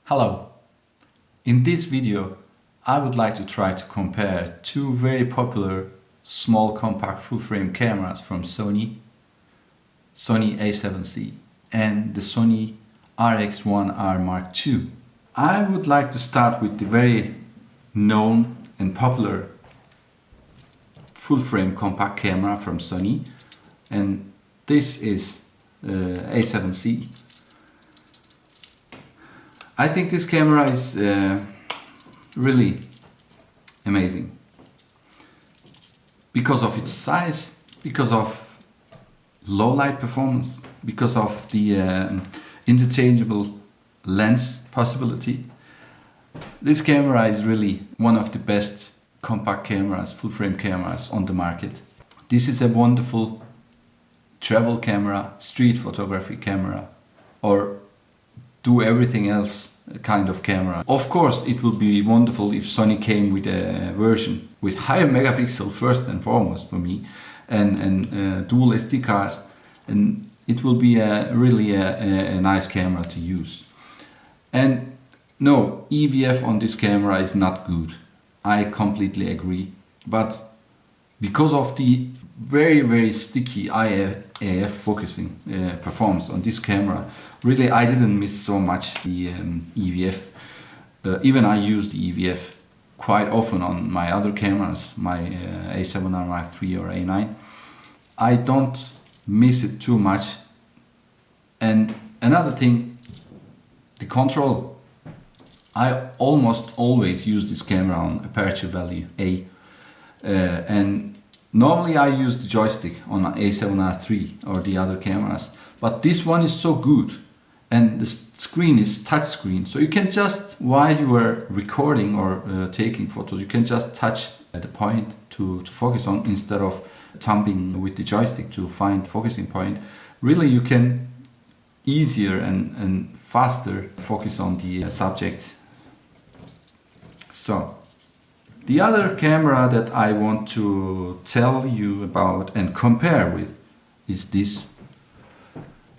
Hello! In this video I would like to try to compare two very popular small compact full-frame cameras from Sony A7C and the Sony RX1R Mark II. I would like to start with the very known and popular full-frame compact camera from Sony, and this is A7C. I think this camera is really amazing because of its size, because of low light performance, because of the interchangeable lens possibility. This camera is really one of the best compact cameras, full frame cameras on the market. This is a wonderful travel camera, street photography camera, or do everything else kind of camera. Of course, it would be wonderful if Sony came with a version with higher megapixel first and foremost for me, and dual SD card, and it will be really a nice camera to use. And no, EVF on this camera is not good. I completely agree. But because of the very sticky AF focusing performance on this camera, really I didn't miss so much the EVF. Even I use the EVF quite often on my other cameras, my A7R Mark III or A9. I don't miss it too much. And another thing, the control. I almost always use this camera on aperture value A, and normally I use the joystick on A7R3 or the other cameras, but this one is so good, and the screen is touch screen, so you can just, while you are recording or taking photos, you can just touch the point to focus on instead of thumping with the joystick to find focusing point. Really you can easier and faster focus on the subject. So, the other camera that I want to tell you about and compare with is this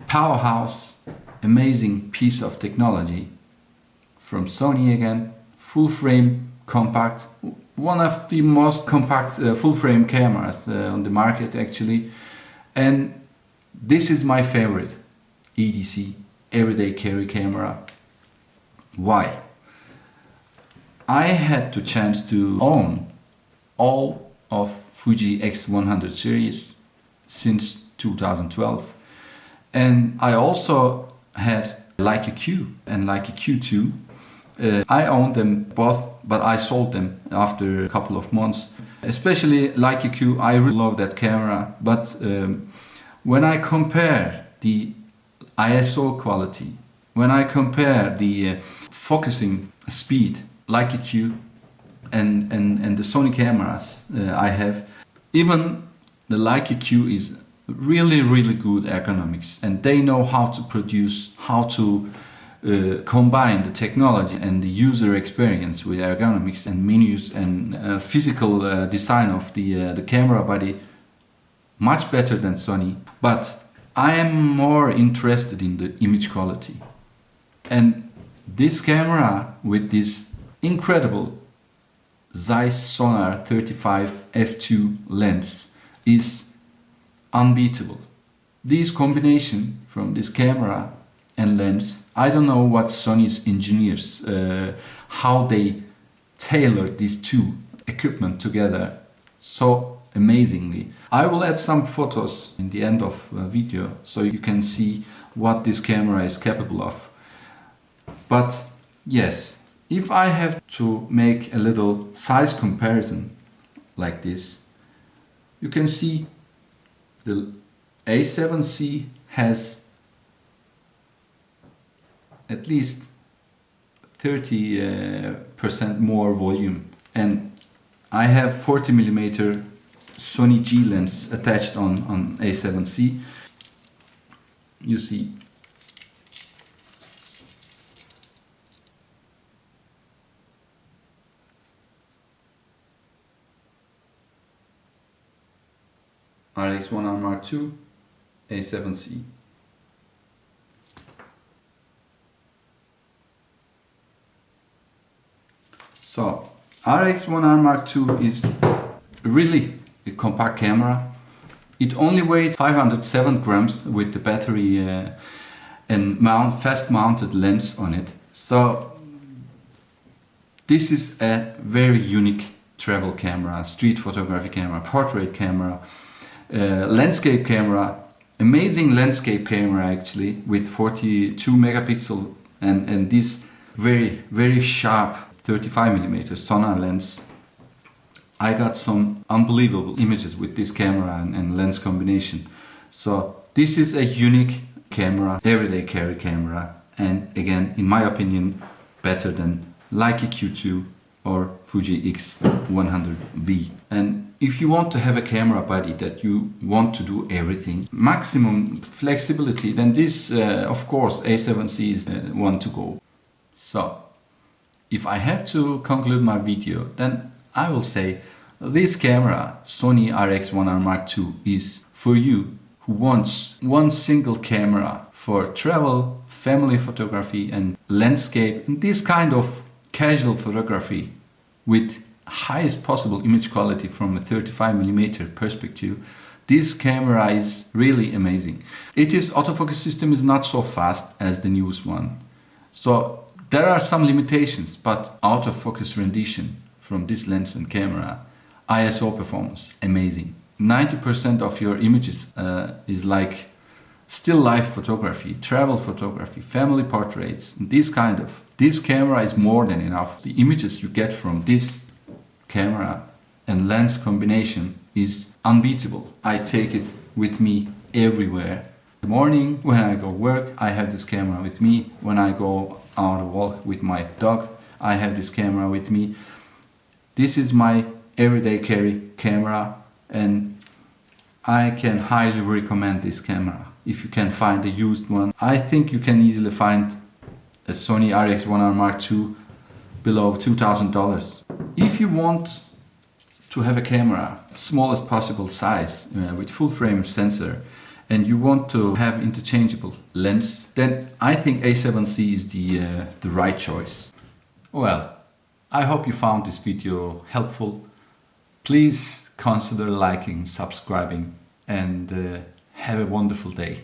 powerhouse, amazing piece of technology from Sony again, full frame compact, one of the most compact full frame cameras on the market actually, and this is my favorite EDC, everyday carry camera. Why? I had the chance to own all of Fuji X100 series since 2012, and I also had Leica Q and Leica Q2. I owned them both, but I sold them after a couple of months. Especially Leica Q, I really love that camera, but when I compare the ISO quality, when I compare the focusing speed, Leica Q and the Sony cameras I have, even the Leica Q is really good ergonomics, and they know how to produce, how to combine the technology and the user experience with ergonomics and menus and physical design of the camera body much better than Sony. But I am more interested in the image quality, and this camera with this incredible zeiss sonnar 35 f2 lens is unbeatable. This combination from this camera and lens, I don't know what Sony's engineers, how they tailored these two equipment together so amazingly. I will add some photos in the end of the video so you can see what this camera is capable of. But yes, if I have to make a little size comparison like this, you can see the A7C has at least 30% more volume, and I have 40mm Sony G lens attached on A7C. You see RX1R Mark II, A7C. So RX1R Mark II is really a compact camera. It only weighs 507 grams with the battery and fast mounted lens on it. So this is a very unique travel camera, street photography camera, portrait camera, landscape camera, amazing landscape camera actually with 42 megapixel and this very sharp 35mm sonnar lens. I got some unbelievable images with this camera and lens combination. So this is a unique camera, everyday carry camera, and again, in my opinion, better than Leica Q2 or Fuji X100V. And if you want to have a camera body that you want to do everything, maximum flexibility, then this, of course, A7C is the one to go. So, if I have to conclude my video, then I will say this camera, Sony RX1R Mark II, is for you who wants one single camera for travel, family photography and landscape, and this kind of casual photography with highest possible image quality from a 35mm perspective. This camera is really amazing. Its autofocus system is not so fast as the newest one. So there are some limitations, but autofocus rendition from this lens and camera, ISO performance, amazing. 90% of your images is like still life photography, travel photography, family portraits, this kind of. This camera is more than enough. The images you get from this camera and lens combination is unbeatable. I take it with me everywhere. In the morning when I go work, I have this camera with me. When I go out a walk with my dog, I have this camera with me. This is my everyday carry camera, and I can highly recommend this camera. If you can find a used one, I think you can easily find a Sony RX1R Mark II below $2,000. If you want to have a camera, smallest possible size, with full frame sensor, and you want to have interchangeable lens, then I think A7C is the right choice. Well, I hope you found this video helpful. Please consider liking, subscribing, and have a wonderful day.